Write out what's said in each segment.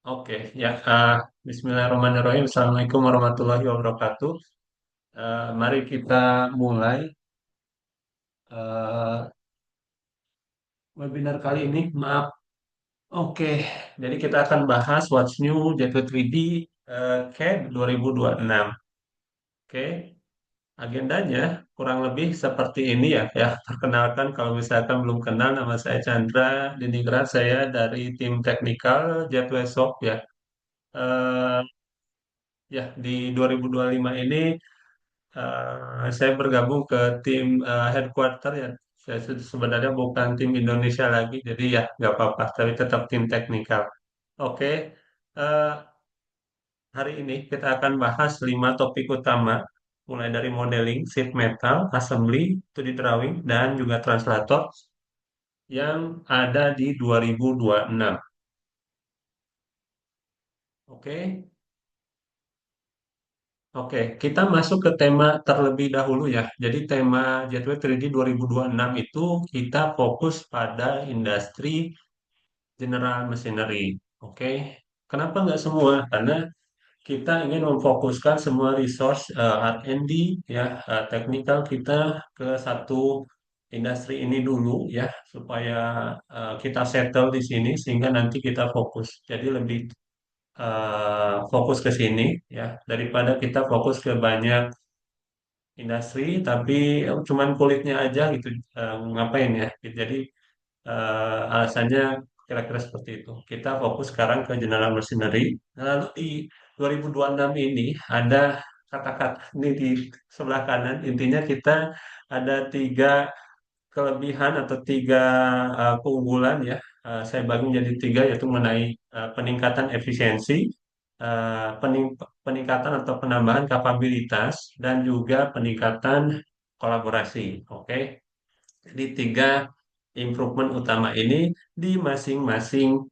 Oke, ya. Bismillahirrahmanirrahim. Assalamualaikum warahmatullahi wabarakatuh. Mari kita mulai eh, webinar kali ini. Maaf. Oke, jadi kita akan bahas What's New Gateway 3D CAD 2026. Oke, agendanya kurang lebih seperti ini ya. Ya, perkenalkan kalau misalkan belum kenal, nama saya Chandra Diningrat. Saya dari tim teknikal Gateway Shop ya. Eh, ya, di 2025 ini saya bergabung ke tim headquarter ya. Saya sebenarnya bukan tim Indonesia lagi, jadi ya nggak apa-apa, tapi tetap tim teknikal. Oke, eh, hari ini kita akan bahas 5 topik utama, mulai dari modeling, sheet metal, assembly, 2D drawing, dan juga translator yang ada di 2026. Oke, oke, kita masuk ke tema terlebih dahulu ya. Jadi tema Gateway 3D 2026 itu kita fokus pada industri general machinery. Oke, kenapa nggak semua? Karena kita ingin memfokuskan semua resource R&D ya, teknikal kita ke satu industri ini dulu ya, supaya kita settle di sini sehingga nanti kita fokus. Jadi lebih fokus ke sini ya, daripada kita fokus ke banyak industri tapi cuman kulitnya aja gitu, ngapain ya. Jadi alasannya kira-kira seperti itu. Kita fokus sekarang ke general machinery. Lalu di 2026 ini ada kata-kata ini di sebelah kanan. Intinya kita ada 3 kelebihan atau 3 keunggulan ya. Saya bagi menjadi 3, yaitu mengenai peningkatan efisiensi, peningkatan atau penambahan kapabilitas, dan juga peningkatan kolaborasi. Oke, jadi 3 improvement utama ini di masing-masing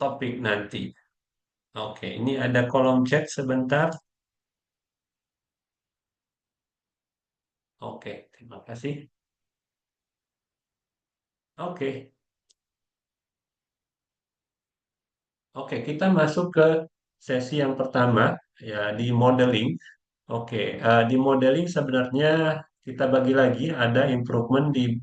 topik nanti. Oke, ini ada kolom chat sebentar. Oke, terima kasih. Oke, oke, kita masuk ke sesi yang pertama ya, di modeling. Oke, di modeling sebenarnya kita bagi lagi ada improvement di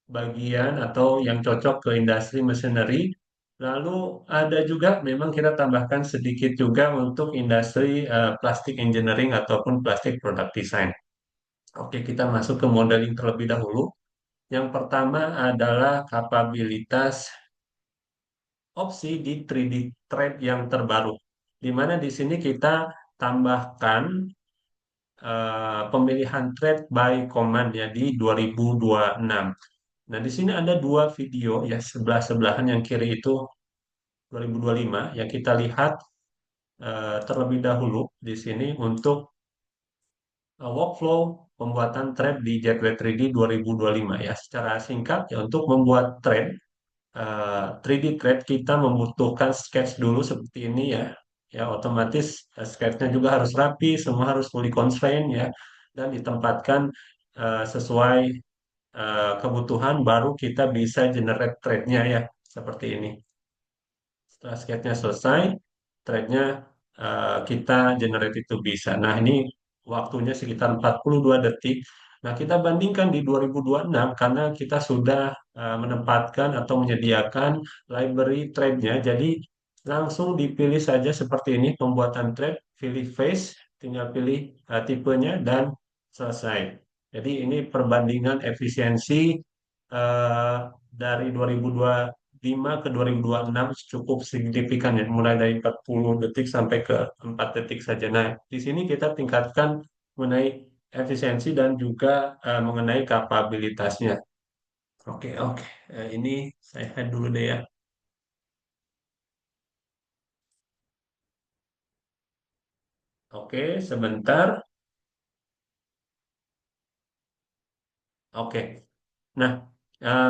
bagian atau yang cocok ke industri machinery. Lalu ada juga memang kita tambahkan sedikit juga untuk industri plastic engineering ataupun plastic product design. Oke, kita masuk ke modeling terlebih dahulu. Yang pertama adalah kapabilitas opsi di 3D thread yang terbaru. Di mana di sini kita tambahkan pemilihan thread by command ya di 2026. Nah, di sini ada 2 video ya, sebelah-sebelahan. Yang kiri itu 2025, yang kita lihat terlebih dahulu di sini untuk workflow pembuatan thread di Gateway 3D 2025 ya. Secara singkat ya, untuk membuat thread 3D thread kita membutuhkan sketch dulu seperti ini ya. Ya, otomatis sketchnya juga harus rapi, semua harus fully constraint ya, dan ditempatkan sesuai kebutuhan, baru kita bisa generate threadnya ya, seperti ini. Setelah sketchnya selesai, threadnya kita generate itu bisa. Nah, ini waktunya sekitar 42 detik. Nah, kita bandingkan di 2026 karena kita sudah menempatkan atau menyediakan library threadnya. Jadi, langsung dipilih saja seperti ini pembuatan thread, pilih face, tinggal pilih tipenya, dan selesai. Jadi, ini perbandingan efisiensi eh, dari 2025 ke 2026 cukup signifikan ya, mulai dari 40 detik sampai ke 4 detik saja. Nah, di sini kita tingkatkan mengenai efisiensi dan juga mengenai kapabilitasnya. Oke, oke. Ini saya head dulu deh ya. Oke, sebentar. Oke. Nah,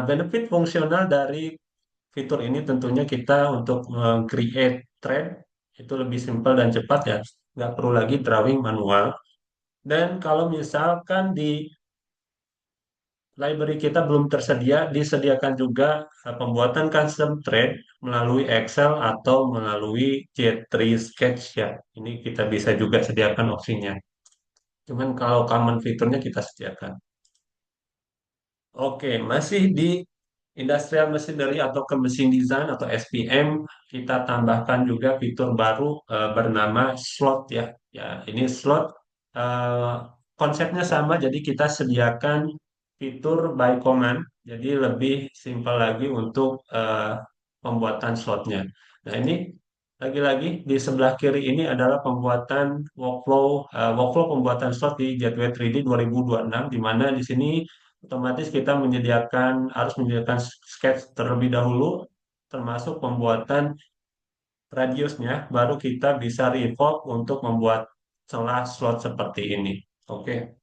benefit fungsional dari fitur ini tentunya kita untuk create thread itu lebih simpel dan cepat ya. Nggak perlu lagi drawing manual. Dan kalau misalkan di library kita belum tersedia, disediakan juga pembuatan custom thread melalui Excel atau melalui J3 Sketch ya. Ini kita bisa juga sediakan opsinya. Cuman kalau common fiturnya kita sediakan. Oke, masih di Industrial Machinery atau ke Mesin Design atau SPM, kita tambahkan juga fitur baru bernama slot ya. Ya, ini slot eh, konsepnya sama, jadi kita sediakan fitur by command, jadi lebih simpel lagi untuk pembuatan slotnya. Nah, ini lagi-lagi di sebelah kiri ini adalah pembuatan workflow pembuatan slot di Gateway 3D 2026, di mana di sini otomatis kita harus menyediakan sketch terlebih dahulu, termasuk pembuatan radiusnya, baru kita bisa revolve untuk membuat celah slot seperti ini. Oke.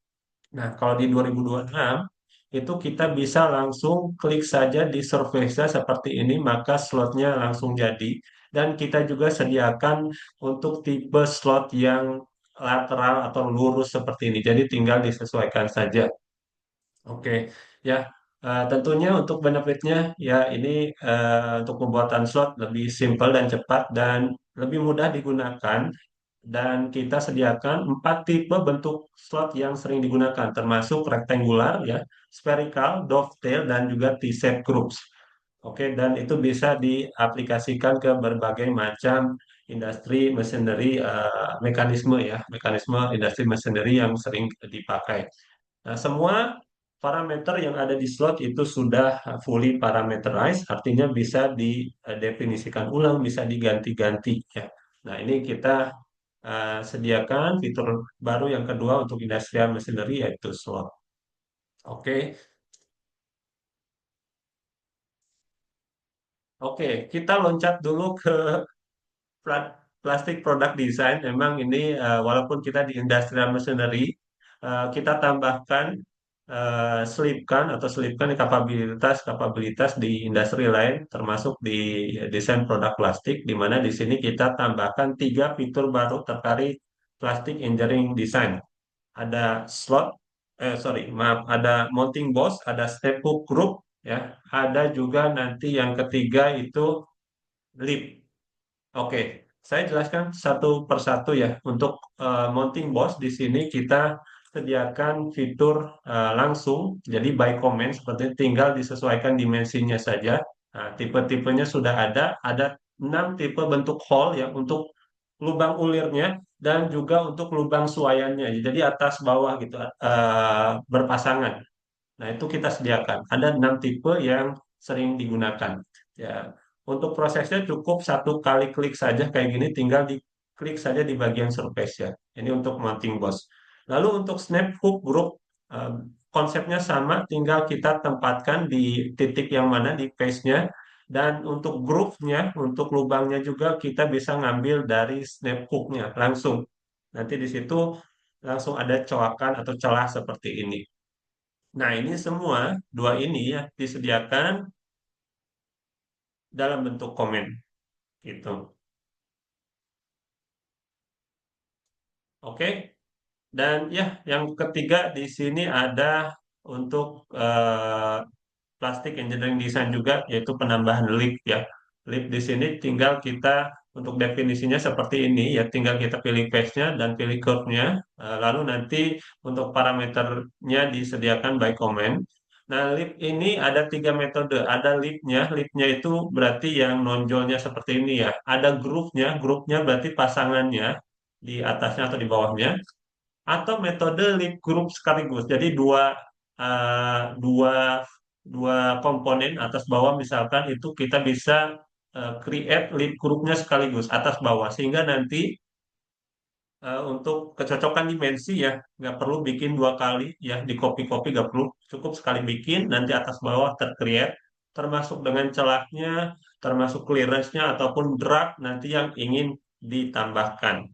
Nah, kalau di 2026 itu kita bisa langsung klik saja di surface-nya seperti ini, maka slotnya langsung jadi. Dan kita juga sediakan untuk tipe slot yang lateral atau lurus seperti ini. Jadi tinggal disesuaikan saja. Oke, ya tentunya untuk benefitnya ya ini untuk pembuatan slot lebih simpel dan cepat dan lebih mudah digunakan dan kita sediakan 4 tipe bentuk slot yang sering digunakan termasuk rectangular ya, spherical, dovetail dan juga T-shape groups. Oke, dan itu bisa diaplikasikan ke berbagai macam industri machinery mekanisme ya, mekanisme industri machinery yang sering dipakai. Nah, semua parameter yang ada di slot itu sudah fully parameterized, artinya bisa didefinisikan ulang, bisa diganti-ganti ya. Nah, ini kita sediakan fitur baru yang kedua untuk industrial machinery yaitu slot. Oke, oke, kita loncat dulu ke plastik product design. Memang ini walaupun kita di industrial machinery, kita tambahkan selipkan kapabilitas di industri lain, termasuk di desain produk plastik, di mana di sini kita tambahkan 3 fitur baru terkait plastik engineering design. Ada slot, sorry, maaf, ada mounting boss, ada step hook group, ya, ada juga nanti yang ketiga itu lip. Oke, saya jelaskan satu persatu ya. Untuk mounting box di sini kita sediakan fitur langsung, jadi by command seperti itu, tinggal disesuaikan dimensinya saja. Nah, tipe-tipenya sudah ada 6 tipe bentuk hole ya untuk lubang ulirnya dan juga untuk lubang suayannya. Jadi atas bawah gitu berpasangan. Nah, itu kita sediakan. Ada 6 tipe yang sering digunakan. Ya, untuk prosesnya cukup 1 kali klik saja kayak gini, tinggal diklik saja di bagian surface ya. Ini untuk mounting boss. Lalu untuk snap hook group, eh, konsepnya sama, tinggal kita tempatkan di titik yang mana di face-nya. Dan untuk groove-nya, untuk lubangnya juga kita bisa ngambil dari snap hook-nya langsung. Nanti di situ langsung ada coakan atau celah seperti ini. Nah, ini semua dua ini ya disediakan dalam bentuk komen gitu. Oke. Dan ya, yang ketiga di sini ada untuk plastik engineering design juga yaitu penambahan lip ya. Lip di sini tinggal kita untuk definisinya seperti ini ya, tinggal kita pilih face-nya dan pilih curve-nya. Lalu nanti untuk parameternya disediakan by comment. Nah, lip ini ada 3 metode. Ada lipnya itu berarti yang nonjolnya seperti ini ya. Ada groove-nya berarti pasangannya di atasnya atau di bawahnya atau metode lip group sekaligus. Jadi eh, dua dua komponen atas bawah misalkan itu kita bisa create lip groupnya sekaligus atas bawah sehingga nanti untuk kecocokan dimensi ya nggak perlu bikin 2 kali ya di copy-copy nggak perlu, cukup sekali bikin nanti atas bawah tercreate termasuk dengan celahnya, termasuk clearance-nya ataupun drag nanti yang ingin ditambahkan.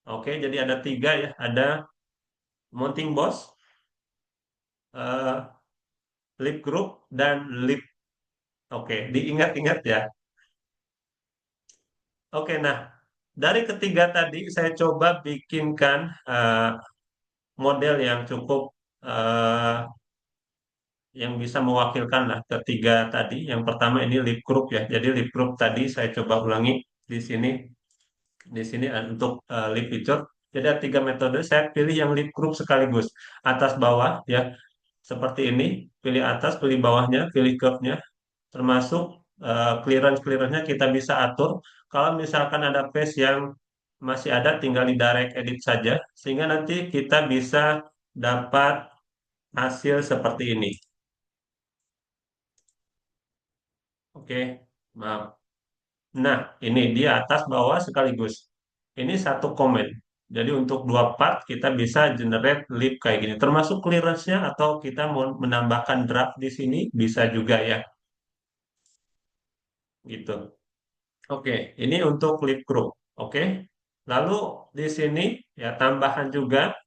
Oke, jadi ada 3 ya, ada mounting boss, eh, lip group, dan lip. Oke, diingat-ingat ya. Oke, nah dari ketiga tadi saya coba bikinkan model yang cukup eh, yang bisa mewakilkan lah ketiga tadi. Yang pertama ini lip group ya. Jadi lip group tadi saya coba ulangi di sini. Di sini untuk lip feature. Jadi ada tiga metode. Saya pilih yang lip group sekaligus. Atas bawah ya. Seperti ini. Pilih atas, pilih bawahnya, pilih curve-nya. Termasuk clearance-clearance-nya kita bisa atur. Kalau misalkan ada face yang masih ada, tinggal di direct edit saja. Sehingga nanti kita bisa dapat hasil seperti ini. Oke, maaf. Nah, ini di atas bawah sekaligus. Ini satu komen. Jadi untuk dua part kita bisa generate lip kayak gini. Termasuk clearance-nya atau kita mau menambahkan draft di sini bisa juga ya. Gitu. Oke, ini untuk lip group. Oke. Lalu di sini ya tambahan juga.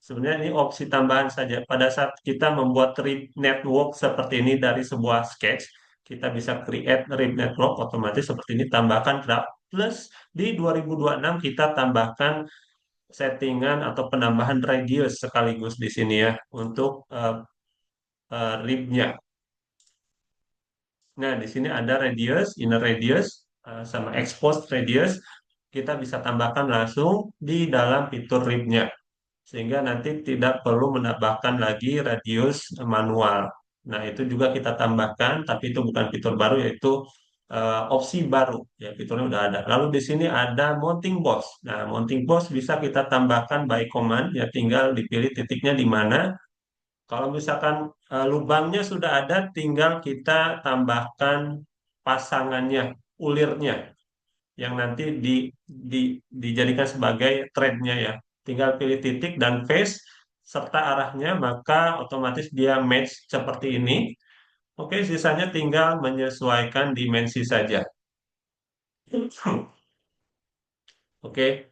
Sebenarnya ini opsi tambahan saja. Pada saat kita membuat rip network seperti ini dari sebuah sketch, kita bisa create rip network otomatis seperti ini, tambahkan draft. Plus di 2026 kita tambahkan settingan atau penambahan radius sekaligus di sini ya untuk ripnya. Nah, di sini ada radius, inner radius, sama exposed radius. Kita bisa tambahkan langsung di dalam fitur ripnya sehingga nanti tidak perlu menambahkan lagi radius manual. Nah, itu juga kita tambahkan, tapi itu bukan fitur baru, yaitu opsi baru. Ya, fiturnya udah ada. Lalu di sini ada mounting box. Nah, mounting box bisa kita tambahkan by command, ya tinggal dipilih titiknya di mana. Kalau misalkan lubangnya sudah ada, tinggal kita tambahkan pasangannya, ulirnya yang nanti dijadikan sebagai threadnya ya. Tinggal pilih titik dan face serta arahnya, maka otomatis dia match seperti ini. Oke, sisanya tinggal menyesuaikan dimensi saja. Oke,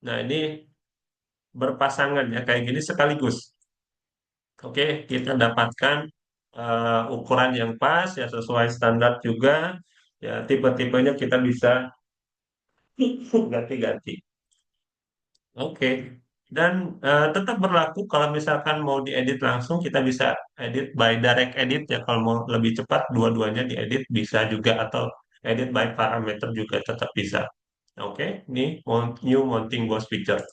nah ini berpasangan ya, kayak gini sekaligus. Oke, kita dapatkan ukuran yang pas ya sesuai standar juga. Ya, tipe-tipenya kita bisa ganti-ganti. Oke. Dan tetap berlaku kalau misalkan mau diedit langsung kita bisa edit by direct edit ya kalau mau lebih cepat dua-duanya diedit bisa juga atau edit by parameter juga tetap bisa. Oke, ini new mounting boss picture.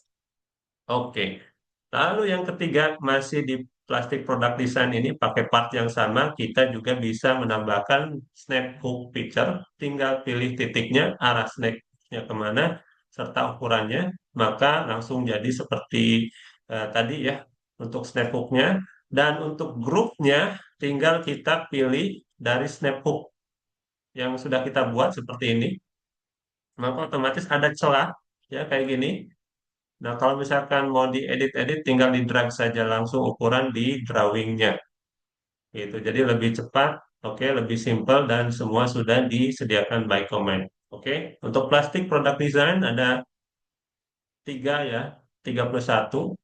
Oke. Lalu yang ketiga masih di plastik product design ini pakai part yang sama kita juga bisa menambahkan snap hook picture. Tinggal pilih titiknya arah snapnya kemana serta ukurannya maka langsung jadi seperti tadi ya untuk snap hooknya dan untuk grupnya tinggal kita pilih dari snap hook yang sudah kita buat seperti ini maka otomatis ada celah ya kayak gini. Nah, kalau misalkan mau diedit-edit, tinggal di drag saja langsung ukuran di drawingnya. Gitu. Jadi lebih cepat, oke, lebih simple dan semua sudah disediakan by command. Oke, untuk plastik product design ada tiga ya, 31.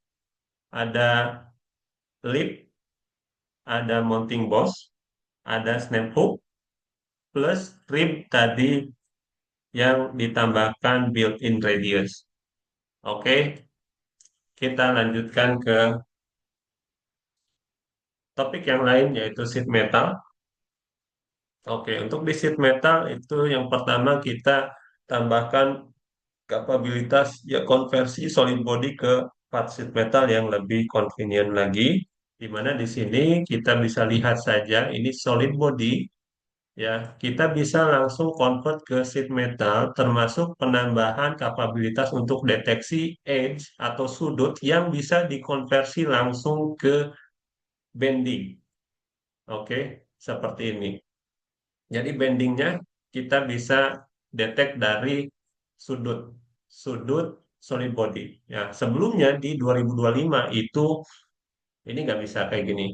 Ada lip, ada mounting boss, ada snap hook, plus rib tadi yang ditambahkan built-in radius. Oke, kita lanjutkan ke topik yang lain yaitu sheet metal. Oke, untuk di sheet metal itu yang pertama kita tambahkan kapabilitas ya konversi solid body ke part sheet metal yang lebih convenient lagi. Di mana di sini kita bisa lihat saja ini solid body ya, kita bisa langsung convert ke sheet metal termasuk penambahan kapabilitas untuk deteksi edge atau sudut yang bisa dikonversi langsung ke bending. Oke, seperti ini. Jadi bendingnya kita bisa detect dari sudut sudut solid body. Ya, sebelumnya di 2025 itu ini nggak bisa kayak gini.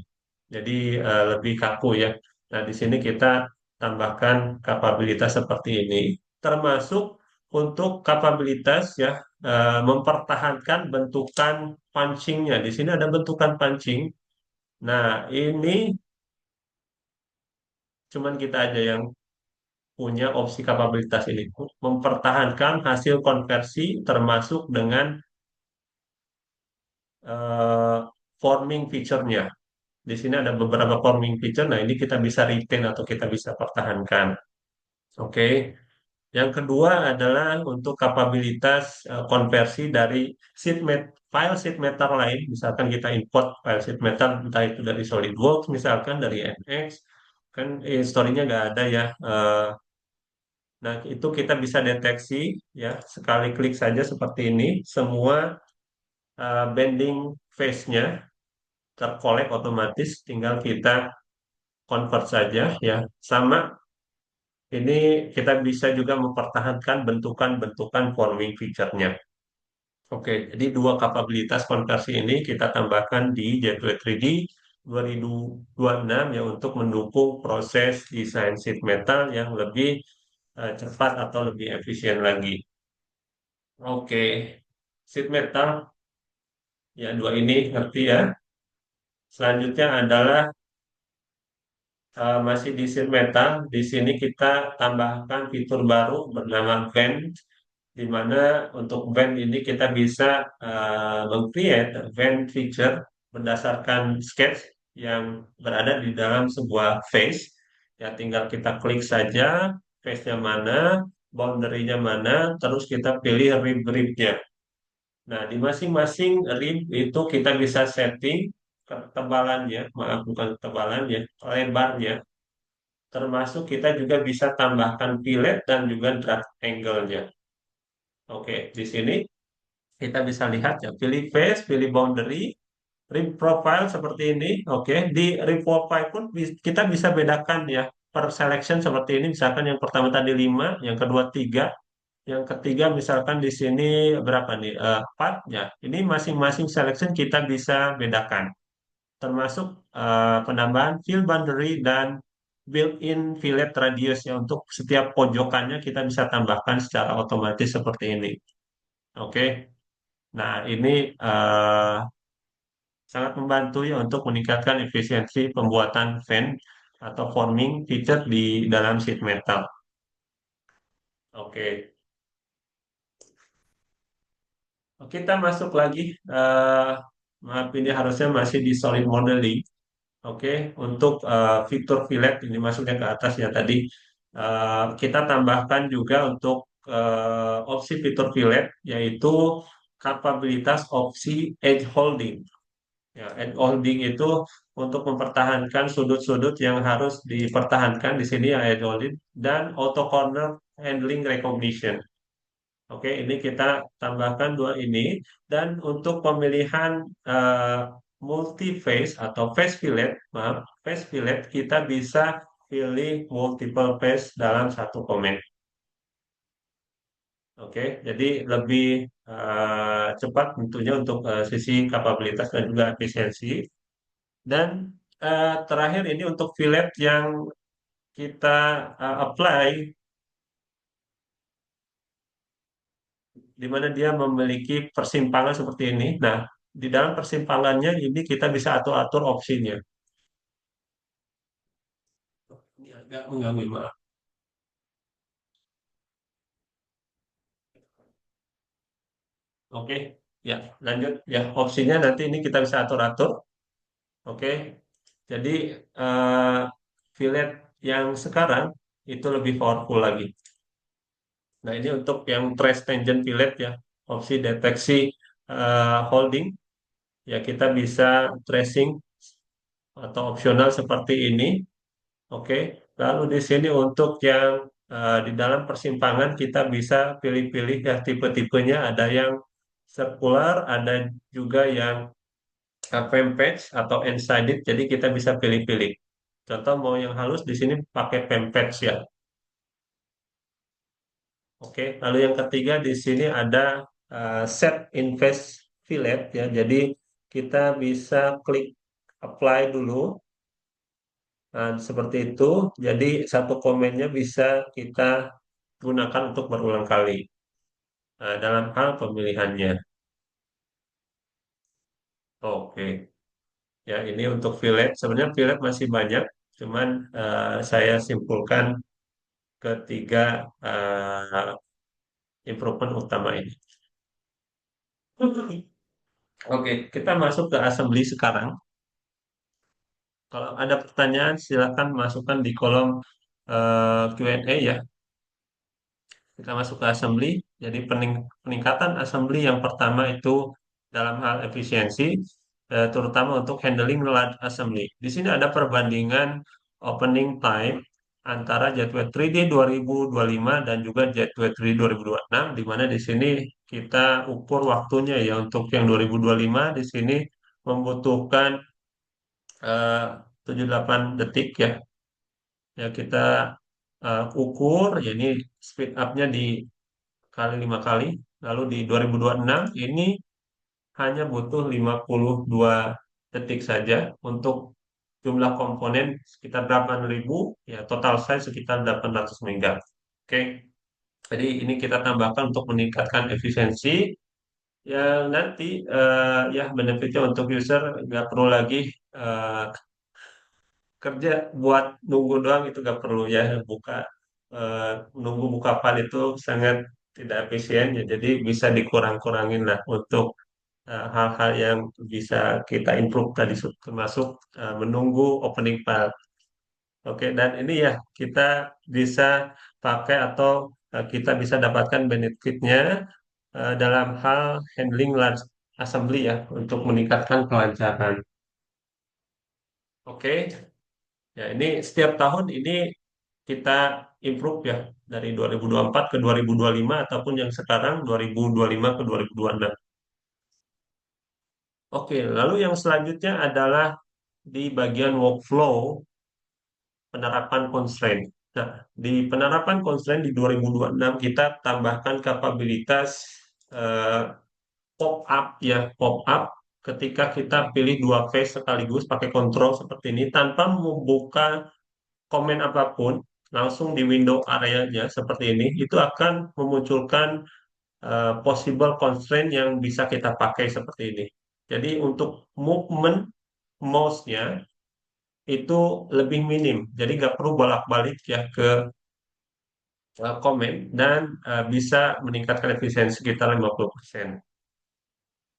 Jadi lebih kaku ya. Nah, di sini kita tambahkan kapabilitas seperti ini, termasuk untuk kapabilitas ya mempertahankan bentukan punchingnya. Di sini ada bentukan punching. Nah, ini cuman kita aja yang punya opsi kapabilitas ini mempertahankan hasil konversi termasuk dengan eh, forming feature-nya. Di sini ada beberapa forming feature. Nah, ini kita bisa retain atau kita bisa pertahankan. Oke. Yang kedua adalah untuk kapabilitas konversi dari file sheet metal lain. Misalkan kita import file sheet metal, entah itu dari SolidWorks, misalkan dari NX, kan historinya nggak ada ya. Nah, itu kita bisa deteksi ya, sekali klik saja seperti ini, semua bending face-nya terkolek otomatis, tinggal kita convert saja ya. Sama ini kita bisa juga mempertahankan bentukan-bentukan forming feature-nya. Oke, jadi dua kapabilitas konversi ini kita tambahkan di Gateway 3D 2026 ya untuk mendukung proses desain sheet metal yang lebih cepat atau lebih efisien lagi. Oke, sheet metal ya dua ini ngerti ya. Selanjutnya adalah masih di sheet metal. Di sini kita tambahkan fitur baru bernama Vent, di mana untuk Vent ini kita bisa meng-create Vent feature berdasarkan sketch yang berada di dalam sebuah face. Ya, tinggal kita klik saja face-nya mana, boundary-nya mana, terus kita pilih rib-ribnya. Nah, di masing-masing rib itu kita bisa setting ketebalannya, maaf bukan ketebalannya, lebarnya. Termasuk kita juga bisa tambahkan fillet dan juga draft angle-nya. Oke, di sini kita bisa lihat ya, pilih face, pilih boundary, rim profile seperti ini. Oke, di rim profile pun kita bisa bedakan ya per selection seperti ini. Misalkan yang pertama tadi 5, yang kedua 3, yang ketiga misalkan di sini berapa nih? 4 ya. Ini masing-masing selection kita bisa bedakan. Termasuk penambahan fill boundary dan built-in fillet radius ya untuk setiap pojokannya kita bisa tambahkan secara otomatis seperti ini. Oke. Nah, ini eh, sangat membantu ya untuk meningkatkan efisiensi pembuatan fan atau forming feature di dalam sheet metal. Oke, kita masuk lagi. Maaf ini harusnya masih di solid modeling. Oke, untuk fitur fillet ini masuknya ke atas ya tadi. Kita tambahkan juga untuk opsi fitur fillet yaitu kapabilitas opsi edge holding. Ya, edge holding itu untuk mempertahankan sudut-sudut yang harus dipertahankan di sini ya edge holding dan auto corner handling recognition. Oke, ini kita tambahkan dua ini dan untuk pemilihan eh, multi face atau face fillet, maaf, face fillet kita bisa pilih multiple face dalam satu komen. Oke, jadi lebih cepat tentunya untuk sisi kapabilitas dan juga efisiensi. Dan terakhir ini untuk fillet yang kita apply, di mana dia memiliki persimpangan seperti ini. Nah, di dalam persimpangannya ini kita bisa atur-atur opsinya. Ini agak mengganggu, maaf. Oke, ya lanjut. Ya, opsinya nanti ini kita bisa atur-atur. Oke, jadi eh, fillet yang sekarang itu lebih powerful lagi. Nah, ini untuk yang trace tangent fillet ya, opsi deteksi holding. Ya, kita bisa tracing atau opsional seperti ini. Oke. Lalu di sini untuk yang di dalam persimpangan kita bisa pilih-pilih ya tipe-tipenya. Ada yang circular, ada juga yang pempage atau end-sided. Jadi kita bisa pilih-pilih. Contoh mau yang halus di sini pakai pempage ya. Oke. Lalu yang ketiga di sini ada set invest fillet ya. Jadi kita bisa klik apply dulu. Nah, seperti itu. Jadi satu komennya bisa kita gunakan untuk berulang kali dalam hal pemilihannya. Oke, ya ini untuk fillet. Sebenarnya fillet masih banyak, cuman saya simpulkan ketiga improvement utama ini. Oke, kita masuk ke assembly sekarang. Kalau ada pertanyaan, silakan masukkan di kolom Q&A ya. Kita masuk ke assembly. Jadi peningkatan assembly yang pertama itu dalam hal efisiensi, terutama untuk handling large assembly. Di sini ada perbandingan opening time antara Gateway 3D 2025 dan juga Gateway 3D 2026, di mana di sini kita ukur waktunya ya untuk yang 2025 di sini membutuhkan eh, 78 detik ya. Ya kita ukur, ya ini speed up-nya di kali 5 kali. Lalu di 2026 ini hanya butuh 52 detik saja untuk jumlah komponen sekitar 8.000, ya total size sekitar 800 mega. Oke, jadi ini kita tambahkan untuk meningkatkan efisiensi. Ya nanti ya benefitnya untuk user nggak perlu lagi eh, kerja buat nunggu doang, itu nggak perlu ya buka eh, nunggu buka file itu sangat tidak efisien ya, jadi bisa dikurang-kurangin lah untuk hal-hal yang bisa kita improve tadi, termasuk menunggu opening file. Oke, dan ini ya kita bisa pakai atau kita bisa dapatkan benefitnya dalam hal handling large assembly ya untuk meningkatkan kelancaran. Oke, ya ini setiap tahun ini kita improve ya dari 2024 ke 2025 ataupun yang sekarang 2025 ke 2026. Oke, lalu yang selanjutnya adalah di bagian workflow penerapan constraint. Nah, di penerapan constraint di 2026 kita tambahkan kapabilitas eh, pop-up ya, pop-up ketika kita pilih dua phase sekaligus pakai kontrol seperti ini tanpa membuka komen apapun, langsung di window areanya seperti ini, itu akan memunculkan possible constraint yang bisa kita pakai seperti ini. Jadi untuk movement mouse-nya itu lebih minim, jadi nggak perlu bolak-balik ya ke komen dan bisa meningkatkan efisiensi kita 50%.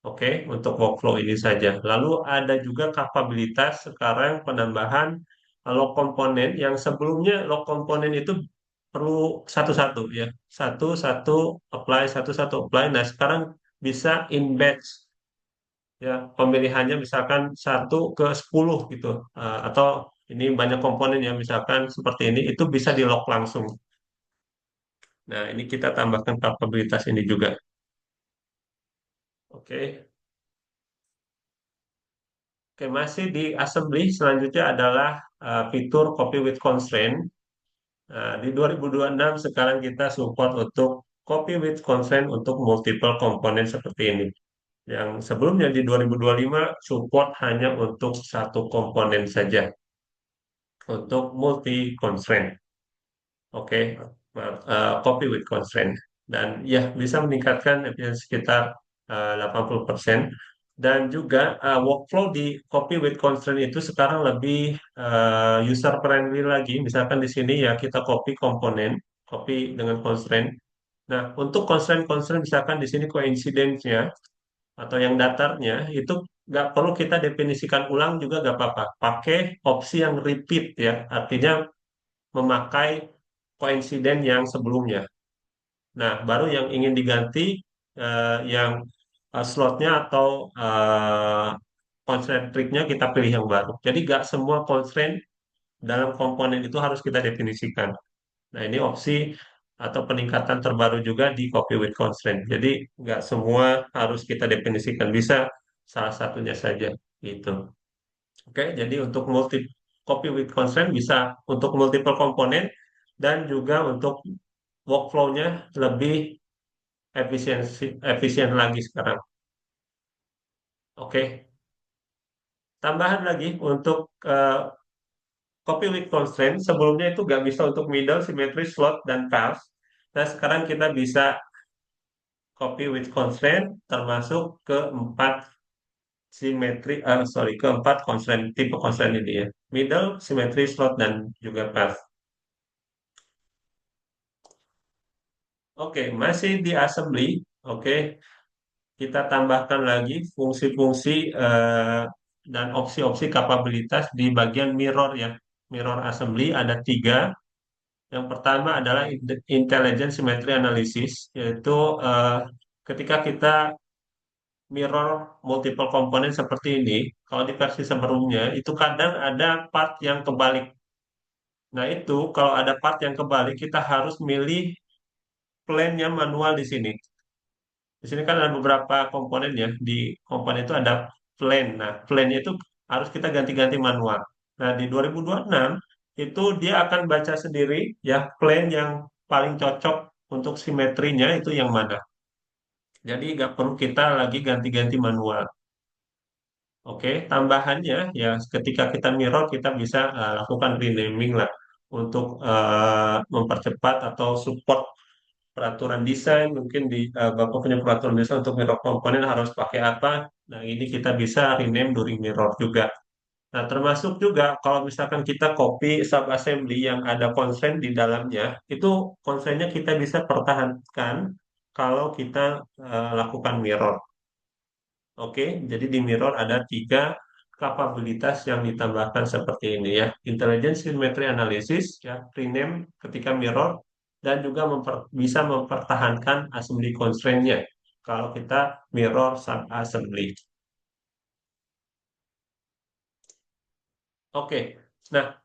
Oke, untuk workflow ini saja. Lalu ada juga kapabilitas sekarang penambahan log komponen yang sebelumnya log komponen itu perlu satu-satu ya. Satu-satu apply, satu-satu apply. Nah, sekarang bisa in batch ya. Pemilihannya misalkan 1 ke 10 gitu. Atau ini banyak komponen ya, misalkan seperti ini, itu bisa di lock langsung. Nah, ini kita tambahkan kapabilitas ini juga. Oke. Oke, masih di assembly, selanjutnya adalah fitur copy with constraint. Nah, di 2026 sekarang kita support untuk copy with constraint untuk multiple komponen seperti ini. Yang sebelumnya di 2025 support hanya untuk satu komponen saja, untuk multi constraint. Oke, copy with constraint. Dan ya bisa meningkatkan efisiensi sekitar 80%. Dan juga workflow di copy with constraint itu sekarang lebih user friendly lagi. Misalkan di sini ya kita copy komponen, copy dengan constraint. Nah, untuk constraint-constraint misalkan di sini coincidence-nya atau yang datarnya itu nggak perlu kita definisikan ulang juga nggak apa-apa. Pakai opsi yang repeat ya, artinya memakai koinsiden yang sebelumnya. Nah, baru yang ingin diganti yang slotnya atau constraint-nya kita pilih yang baru. Jadi nggak semua constraint dalam komponen itu harus kita definisikan. Nah, ini opsi atau peningkatan terbaru juga di copy with constraint. Jadi nggak semua harus kita definisikan, bisa salah satunya saja gitu. Oke, jadi untuk multi copy with constraint bisa untuk multiple komponen dan juga untuk workflow-nya lebih efisien lagi sekarang. Oke, tambahan lagi untuk copy with constraint sebelumnya itu nggak bisa untuk middle, symmetry, slot, dan path. Nah, sekarang kita bisa copy with constraint termasuk keempat keempat constraint tipe constraint ini ya. Middle, symmetry, slot, dan juga path. Oke, masih di assembly. Oke, kita tambahkan lagi fungsi-fungsi dan opsi-opsi kapabilitas di bagian mirror ya. Mirror assembly ada tiga. Yang pertama adalah intelligent symmetry analysis, yaitu eh, ketika kita mirror multiple komponen seperti ini, kalau di versi sebelumnya itu kadang ada part yang kebalik. Nah itu kalau ada part yang kebalik, kita harus milih plane-nya manual di sini. Di sini kan ada beberapa komponen ya. Di komponen itu ada plan. Nah, plan itu harus kita ganti-ganti manual. Nah, di 2026 itu dia akan baca sendiri ya plan yang paling cocok untuk simetrinya itu yang mana. Jadi nggak perlu kita lagi ganti-ganti manual. Oke, tambahannya ya ketika kita mirror kita bisa lakukan renaming lah untuk mempercepat atau support peraturan desain mungkin di Bapak punya peraturan desain untuk mirror komponen harus pakai apa. Nah, ini kita bisa rename during mirror juga. Nah, termasuk juga kalau misalkan kita copy sub assembly yang ada constraint di dalamnya, itu constraintnya kita bisa pertahankan kalau kita lakukan mirror. Oke, jadi di mirror ada tiga kapabilitas yang ditambahkan seperti ini ya. Intelligence Symmetry Analysis, ya, rename ketika mirror, dan juga bisa mempertahankan assembly constraint-nya kalau kita mirror sub-assembly. Oke, nah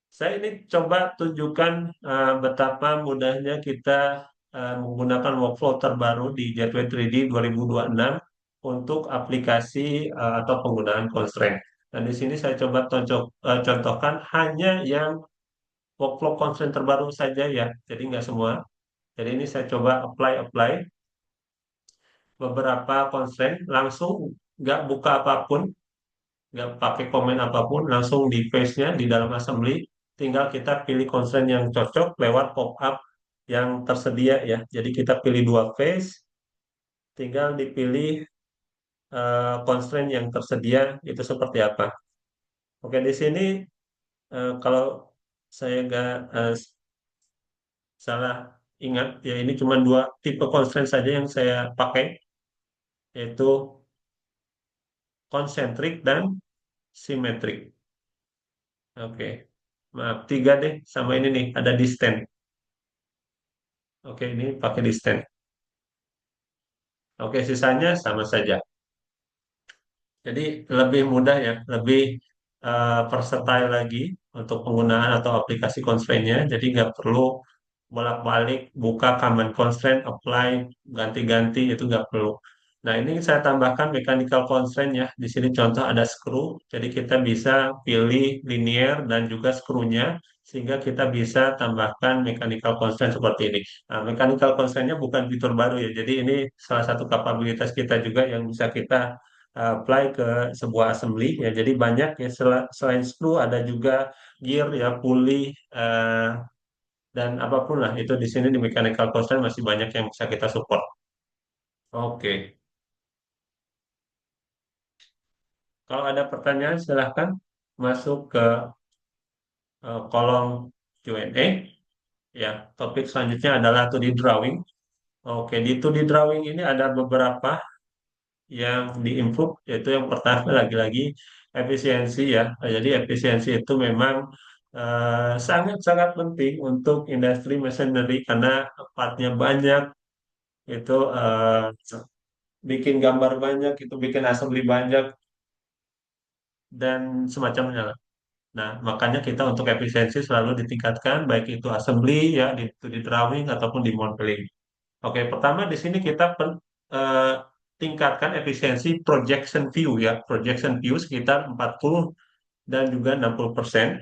saya ini coba tunjukkan betapa mudahnya kita menggunakan workflow terbaru di Gateway 3D 2026 untuk aplikasi atau penggunaan constraint. Dan di sini saya coba contohkan hanya yang workflow constraint terbaru saja ya, jadi nggak semua. Jadi ini saya coba apply beberapa constraint langsung nggak buka apapun, nggak pakai komen apapun, langsung di face-nya di dalam assembly, tinggal kita pilih constraint yang cocok lewat pop-up yang tersedia ya. Jadi kita pilih dua face, tinggal dipilih constraint yang tersedia itu seperti apa. Oke, di sini kalau saya nggak salah ingat ya ini cuma dua tipe constraint saja yang saya pakai, yaitu concentric dan symmetric. Oke, maaf tiga deh sama ini nih ada distant. Oke, ini pakai distant. Oke, sisanya sama saja. Jadi lebih mudah ya, lebih versatile lagi untuk penggunaan atau aplikasi constraint-nya. Jadi nggak perlu bolak-balik buka command constraint, apply, ganti-ganti itu nggak perlu. Nah, ini saya tambahkan mechanical constraint ya. Di sini contoh ada screw, jadi kita bisa pilih linear dan juga screw-nya sehingga kita bisa tambahkan mechanical constraint seperti ini. Nah, mechanical constraint-nya bukan fitur baru ya. Jadi ini salah satu kapabilitas kita juga yang bisa kita apply ke sebuah assembly ya. Jadi banyak ya selain screw ada juga gear ya, pulley dan apapun lah itu di sini di mechanical constraint masih banyak yang bisa kita support. Oke, kalau ada pertanyaan silahkan masuk ke kolom Q&A. Ya, topik selanjutnya adalah 2D drawing. Oke, di 2D drawing ini ada beberapa yang diimprove, yaitu yang pertama lagi-lagi efisiensi ya. Jadi efisiensi itu memang sangat-sangat penting untuk industri machinery karena partnya banyak, itu bikin gambar banyak, itu bikin assembly banyak, dan semacamnya lah. Nah, makanya kita untuk efisiensi selalu ditingkatkan, baik itu assembly ya, di drawing ataupun di modeling. Oke, pertama di sini kita eh, tingkatkan efisiensi projection view ya. Projection view sekitar 40 dan juga 60%.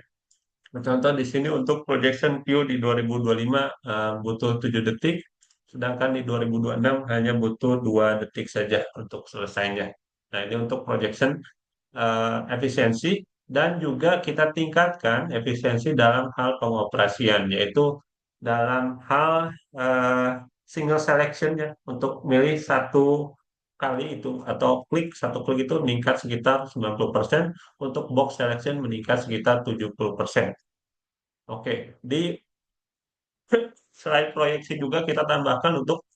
Contoh di sini untuk projection view di 2025 butuh 7 detik, sedangkan di 2026 hanya butuh 2 detik saja untuk selesainya. Nah, ini untuk projection efisiensi dan juga kita tingkatkan efisiensi dalam hal pengoperasian, yaitu dalam hal eh, single selection ya untuk milih satu kali itu atau satu klik itu meningkat sekitar 90%, untuk box selection meningkat sekitar 70%. Oke, di slide proyeksi juga kita tambahkan untuk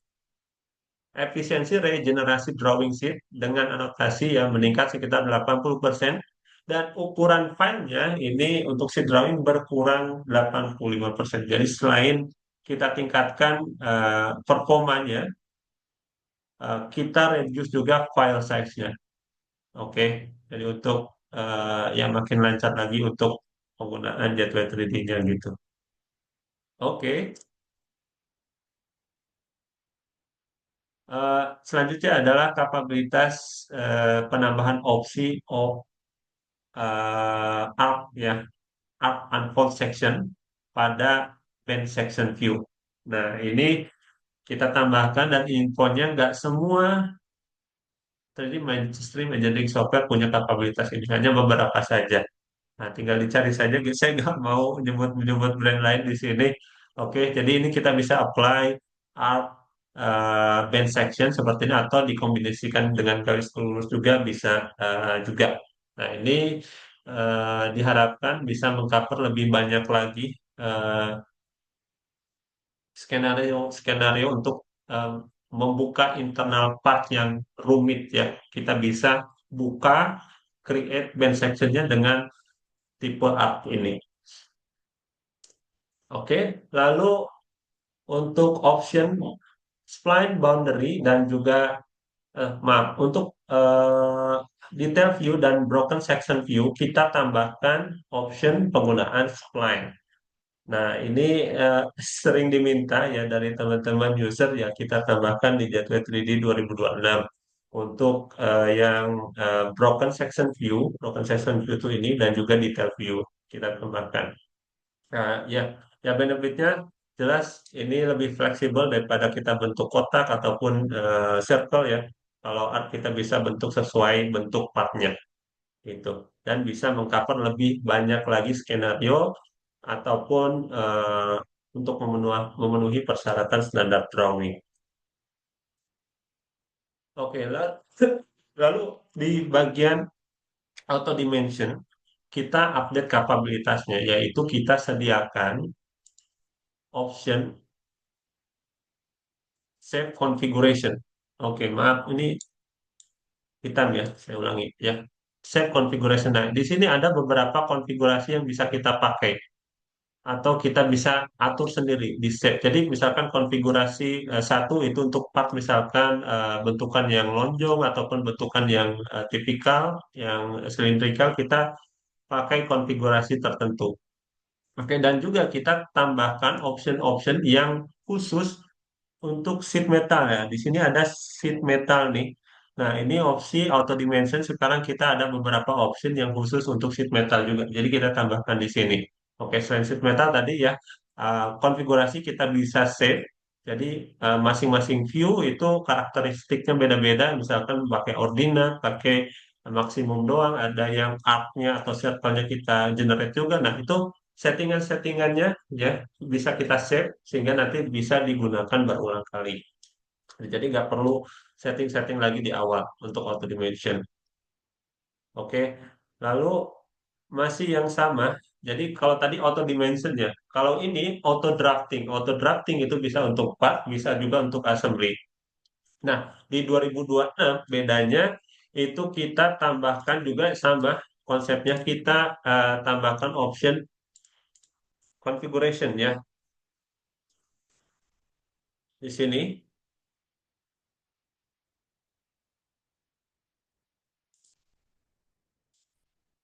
efisiensi regenerasi drawing sheet dengan anotasi yang meningkat sekitar 80% dan ukuran filenya ini untuk sheet drawing berkurang 85%. Jadi selain kita tingkatkan performanya, kita reduce juga file size-nya. Oke, jadi untuk yang makin lancar lagi untuk penggunaan Jet 3D-nya gitu. Oke, selanjutnya adalah kapabilitas penambahan opsi arc ya, arc unfold section pada band section view. Nah, ini kita tambahkan dan infonya nggak semua 3D mainstream engineering software punya kapabilitas ini, hanya beberapa saja. Nah, tinggal dicari saja. Saya nggak mau nyebut-nyebut brand lain di sini. Oke, jadi ini kita bisa apply art band section seperti ini atau dikombinasikan dengan garis lurus juga bisa juga. Nah, ini diharapkan bisa mengcover lebih banyak lagi eh, skenario untuk em, membuka internal part yang rumit ya. Kita bisa buka create band sectionnya dengan tipe art ini. Oke, lalu untuk option spline boundary dan juga maaf untuk detail view dan broken section view kita tambahkan option penggunaan spline. Nah, ini sering diminta ya dari teman-teman user ya kita tambahkan di Gateway 3D 2026 untuk yang broken section view itu ini dan juga detail view kita tambahkan. Nah, ya, ya benefitnya jelas ini lebih fleksibel daripada kita bentuk kotak ataupun circle ya. Kalau art kita bisa bentuk sesuai bentuk partnya itu dan bisa mengcover lebih banyak lagi skenario ataupun untuk memenuhi persyaratan standar drawing. Oke, lalu di bagian auto dimension kita update kapabilitasnya yaitu kita sediakan option save configuration. Oke, maaf ini hitam ya, saya ulangi ya. Save configuration. Nah, di sini ada beberapa konfigurasi yang bisa kita pakai atau kita bisa atur sendiri di save. Jadi misalkan konfigurasi satu itu untuk part misalkan bentukan yang lonjong ataupun bentukan yang tipikal, yang silindrikal kita pakai konfigurasi tertentu. Oke, dan juga kita tambahkan option-option yang khusus untuk sheet metal ya. Di sini ada sheet metal nih. Nah, ini opsi auto dimension. Sekarang kita ada beberapa option yang khusus untuk sheet metal juga. Jadi kita tambahkan di sini. Oke, selain sheet metal tadi ya, konfigurasi kita bisa save. Jadi masing-masing view itu karakteristiknya beda-beda. Misalkan pakai ordinat, pakai maksimum doang. Ada yang arc-nya atau circle-nya kita generate juga. Nah, itu settingan-settingannya ya bisa kita save sehingga nanti bisa digunakan berulang kali. Jadi nggak perlu setting-setting lagi di awal untuk auto dimension. Oke, lalu masih yang sama. Jadi kalau tadi auto dimension ya, kalau ini auto drafting. Auto drafting itu bisa untuk part, bisa juga untuk assembly. Nah, di 2026 bedanya itu kita tambahkan juga sama konsepnya kita tambahkan option configuration ya di sini.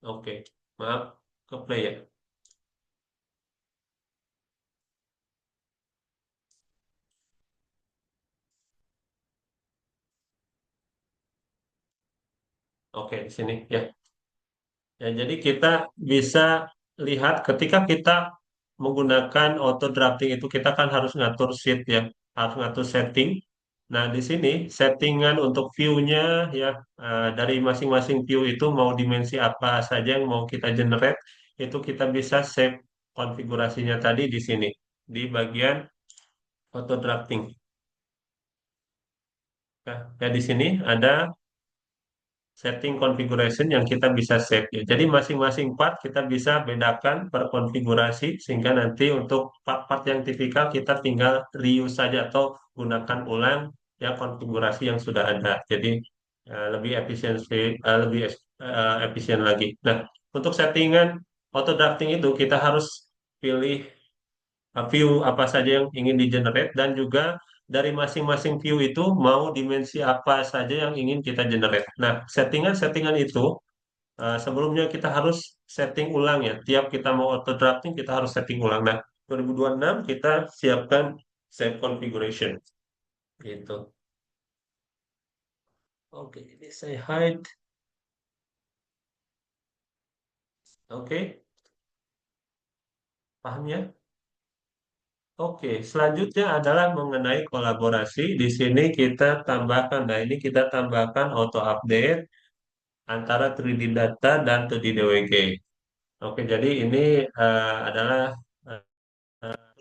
Oke, maaf ke play ya. Oke, di sini ya. Ya, jadi kita bisa lihat ketika kita menggunakan auto drafting itu kita kan harus ngatur sheet ya, harus ngatur setting. Nah, di sini settingan untuk view-nya ya dari masing-masing view itu mau dimensi apa saja yang mau kita generate itu kita bisa save konfigurasinya tadi di sini di bagian auto drafting. Nah, ya di sini ada setting configuration yang kita bisa save ya. Jadi masing-masing part kita bisa bedakan per konfigurasi sehingga nanti untuk part-part yang tipikal kita tinggal reuse saja atau gunakan ulang ya konfigurasi yang sudah ada. Jadi lebih efisien lagi. Nah, untuk settingan auto drafting itu kita harus pilih view apa saja yang ingin di generate dan juga dari masing-masing view itu mau dimensi apa saja yang ingin kita generate. Nah, settingan-settingan itu sebelumnya kita harus setting ulang ya. Tiap kita mau auto drafting kita harus setting ulang. Nah, 2026 kita siapkan save configuration gitu. Oke, ini saya hide. Oke, paham ya? Oke, selanjutnya adalah mengenai kolaborasi. Di sini kita tambahkan, nah ini kita tambahkan auto update antara 3D data dan 2D DWG. Oke, jadi ini adalah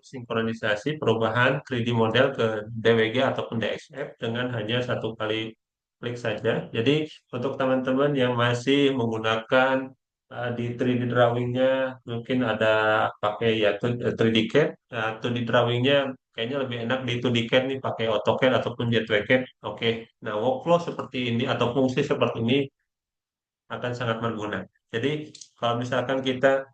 sinkronisasi perubahan 3D model ke DWG ataupun DXF dengan hanya satu kali klik saja. Jadi untuk teman-teman yang masih menggunakan di 3D drawingnya mungkin ada pakai ya 3D CAD, 2D drawingnya kayaknya lebih enak di 2D CAD nih pakai AutoCAD ataupun JetWCAD. Oke, nah workflow seperti ini atau fungsi seperti ini akan sangat berguna. Jadi kalau misalkan kita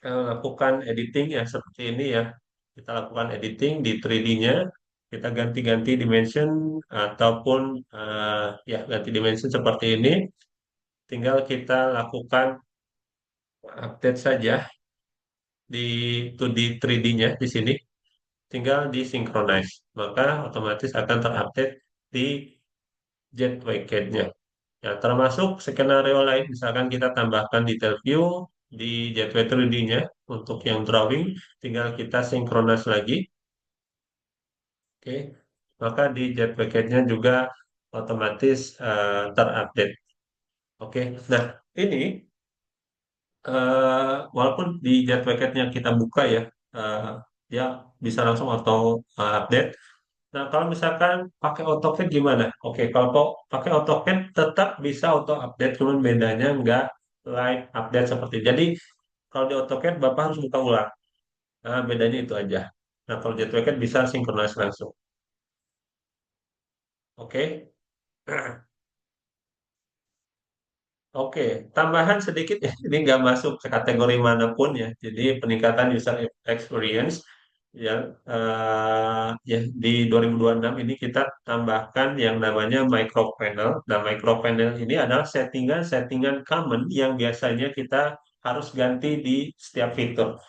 lakukan editing ya seperti ini ya. Kita lakukan editing di 3D-nya, kita ganti-ganti dimension ataupun ya ganti dimension seperti ini. Tinggal kita lakukan update saja di 2D 3D-nya di sini, tinggal disinkronize. Maka otomatis akan terupdate di Gateway CAD-nya. Ya, termasuk skenario lain, misalkan kita tambahkan detail view di Gateway 3D-nya untuk yang drawing, tinggal kita synchronize lagi. Oke, maka di jet package-nya juga otomatis terupdate. Oke, nah ini walaupun di jet package-nya kita buka ya, eh, dia bisa langsung auto update. Nah, kalau misalkan pakai AutoCAD gimana? Oke, kalau pakai AutoCAD tetap bisa auto update, cuman bedanya nggak live update seperti. Jadi kalau di AutoCAD Bapak harus buka ulang. Nah, bedanya itu aja. Nah, kalau jet package bisa sinkronis langsung. Oke. Oke, tambahan sedikit ya, ini nggak masuk ke kategori manapun ya. Jadi peningkatan user experience ya, ya di 2026 ini kita tambahkan yang namanya micro panel. Nah, micro panel ini adalah settingan-settingan common yang biasanya kita harus ganti di setiap fitur.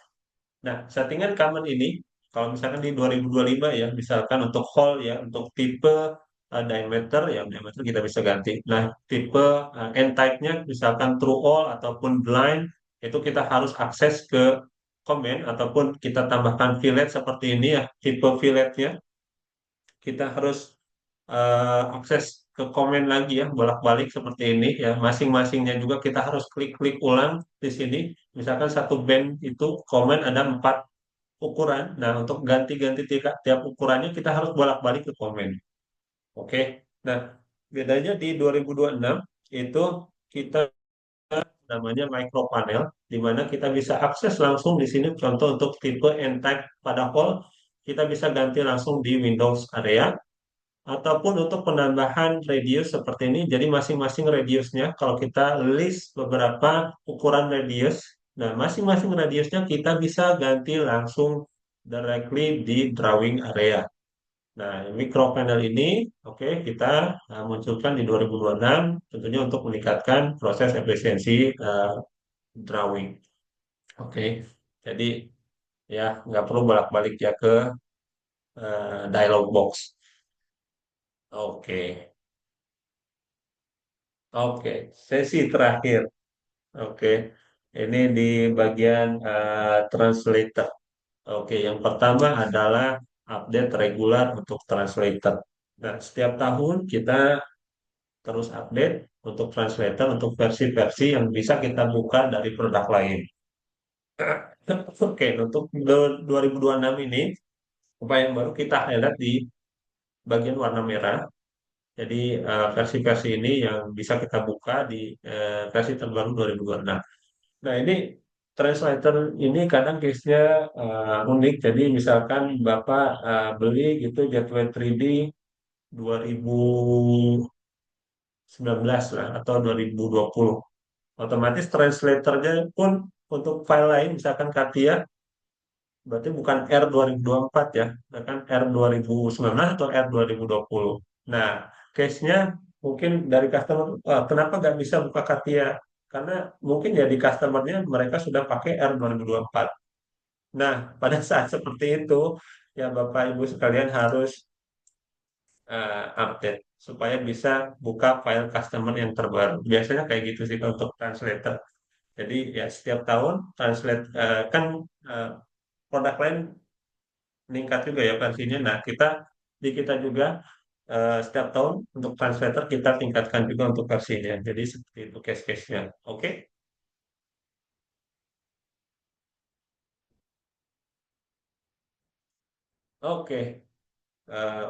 Nah, settingan common ini, kalau misalkan di 2025 ya, misalkan untuk hall ya, untuk tipe diameter kita bisa ganti. Nah, tipe end type-nya, misalkan true all ataupun blind, itu kita harus akses ke comment ataupun kita tambahkan fillet seperti ini ya, tipe filletnya kita harus akses ke komen lagi ya, bolak-balik seperti ini ya. Masing-masingnya juga kita harus klik-klik ulang di sini. Misalkan satu band itu komen ada 4 ukuran. Nah, untuk ganti-ganti tiap ukurannya kita harus bolak-balik ke komen. Oke. Nah, bedanya di 2026 itu kita namanya micro panel di mana kita bisa akses langsung di sini contoh untuk tipe N-type pada hall kita bisa ganti langsung di Windows area ataupun untuk penambahan radius seperti ini. Jadi masing-masing radiusnya kalau kita list beberapa ukuran radius, nah masing-masing radiusnya kita bisa ganti langsung directly di drawing area. Nah, micro panel ini oke kita munculkan di 2026 tentunya untuk meningkatkan proses efisiensi drawing. Oke. Jadi ya nggak perlu bolak-balik ya ke dialog box. Oke. Oke, sesi terakhir. Oke, ini di bagian translator. Oke, yang pertama adalah update regular untuk translator. Nah, setiap tahun kita terus update untuk translator untuk versi-versi yang bisa kita buka dari produk lain. Oke, untuk 2026 ini, apa yang baru kita highlight di bagian warna merah. Jadi versi-versi ini yang bisa kita buka di versi terbaru 2026. Nah, ini translator ini kadang case-nya unik. Jadi misalkan Bapak beli gitu Gateway 3D 2019 lah atau 2020. Otomatis translatornya pun untuk file lain, misalkan Katia, berarti bukan R 2024 ya, bahkan R 2019 atau R 2020. Nah, case-nya mungkin dari customer, kenapa nggak bisa buka Katia? Karena mungkin ya di customer-nya mereka sudah pakai R 2024. Nah, pada saat seperti itu, ya Bapak Ibu sekalian harus update supaya bisa buka file customer yang terbaru. Biasanya kayak gitu sih untuk translator. Jadi ya setiap tahun translate kan eh, produk lain meningkat juga ya versinya. Nah, kita juga setiap tahun untuk translator kita tingkatkan juga untuk versinya. Jadi seperti itu case-case-nya. Oke? Oke.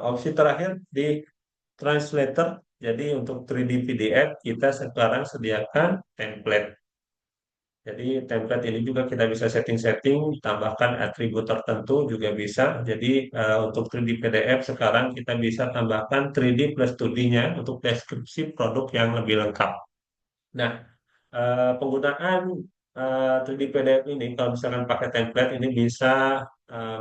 Opsi terakhir di translator. Jadi untuk 3D PDF kita sekarang sediakan template. Jadi template ini juga kita bisa setting-setting, tambahkan atribut tertentu juga bisa. Jadi untuk 3D PDF sekarang kita bisa tambahkan 3D plus 2D-nya untuk deskripsi produk yang lebih lengkap. Nah, penggunaan 3D PDF ini kalau misalkan pakai template ini bisa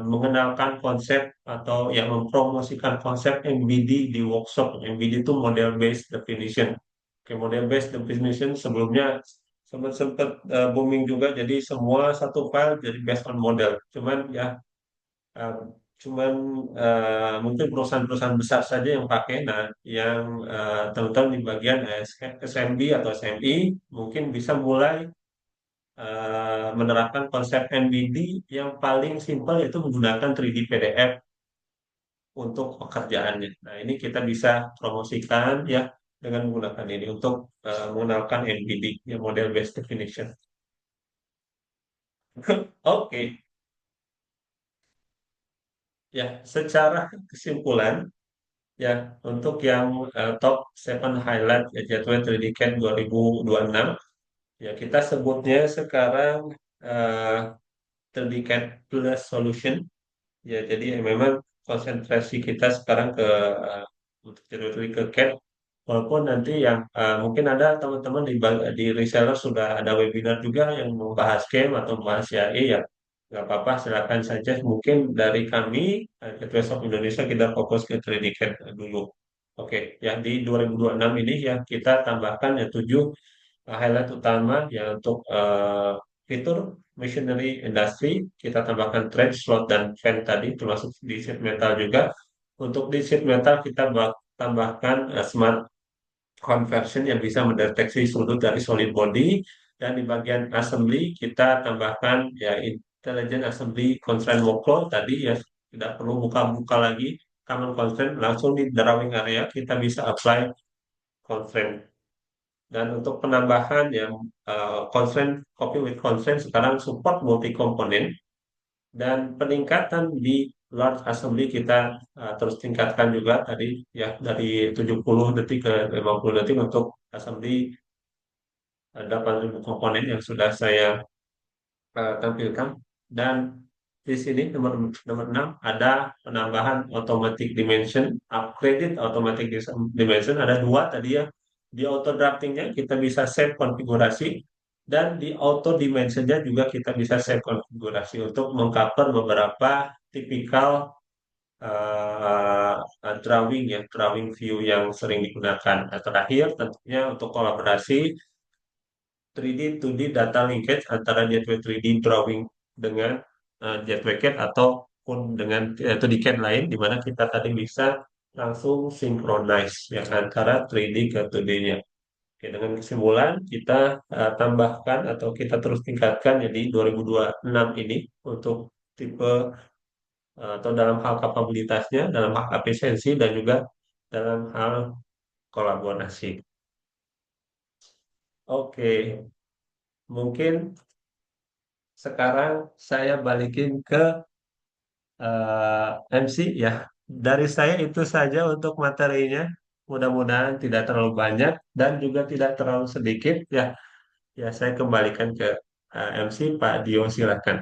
mengenalkan konsep atau yang mempromosikan konsep MBD di workshop. MBD itu model based definition. Oke, model based definition sebelumnya sempat sempat booming juga, jadi semua satu file jadi based on model. Cuman ya eh, cuman mungkin perusahaan-perusahaan besar saja yang pakai. Nah, yang teman-teman di bagian SMB atau SMI mungkin bisa mulai menerapkan konsep NBD yang paling simpel, yaitu menggunakan 3D PDF untuk pekerjaannya. Nah, ini kita bisa promosikan ya dengan menggunakan ini untuk mengenalkan NBD, ya model based definition. Oke, ya secara kesimpulan ya untuk yang top 7 highlight ya Gateway 3D CAD 2026, ya kita sebutnya sekarang uh, 3D CAD Plus Solution. Ya, jadi ya memang konsentrasi kita sekarang ke untuk delivery ke CAT. Walaupun nanti yang mungkin ada teman-teman di reseller sudah ada webinar juga yang membahas CAM atau membahas CAE ya. Nggak apa-apa, silakan saja. Mungkin dari kami, Gateway Shop Indonesia, kita fokus ke 3D CAD dulu. Oke, ya di 2026 ini ya kita tambahkan ya 7 highlight utama ya untuk fitur machinery industry. Kita tambahkan thread, slot, dan fan tadi termasuk di sheet metal juga. Untuk di sheet metal kita tambahkan smart conversion yang bisa mendeteksi sudut dari solid body, dan di bagian assembly kita tambahkan ya intelligent assembly constraint workflow tadi ya, tidak perlu buka-buka lagi common constraint, langsung di drawing area kita bisa apply constraint. Dan untuk penambahan yang constraint copy with constraint sekarang support multi komponen, dan peningkatan di large assembly kita terus tingkatkan juga tadi ya dari 70 detik ke 50 detik untuk assembly 8.000 komponen yang sudah saya tampilkan. Dan di sini nomor nomor 6 ada penambahan automatic dimension, upgraded automatic dimension ada dua tadi ya. Di auto draftingnya kita bisa save konfigurasi, dan di auto dimensionnya juga kita bisa save konfigurasi untuk mengcover beberapa tipikal drawing ya, drawing view yang sering digunakan. Nah, terakhir tentunya untuk kolaborasi 3D 2D data linkage antara gateway 3D drawing dengan gateway CAD ataupun dengan 2D CAD lain, di mana kita tadi bisa langsung synchronize ya antara 3D ke 2D-nya. Oke, dengan kesimpulan kita tambahkan atau kita terus tingkatkan jadi 2026 ini untuk tipe atau dalam hal kapabilitasnya, dalam hal efisiensi, dan juga dalam hal kolaborasi. Oke, mungkin sekarang saya balikin ke MC ya. Dari saya itu saja untuk materinya. Mudah-mudahan tidak terlalu banyak dan juga tidak terlalu sedikit ya. Ya, saya kembalikan ke MC Pak Dio, silakan.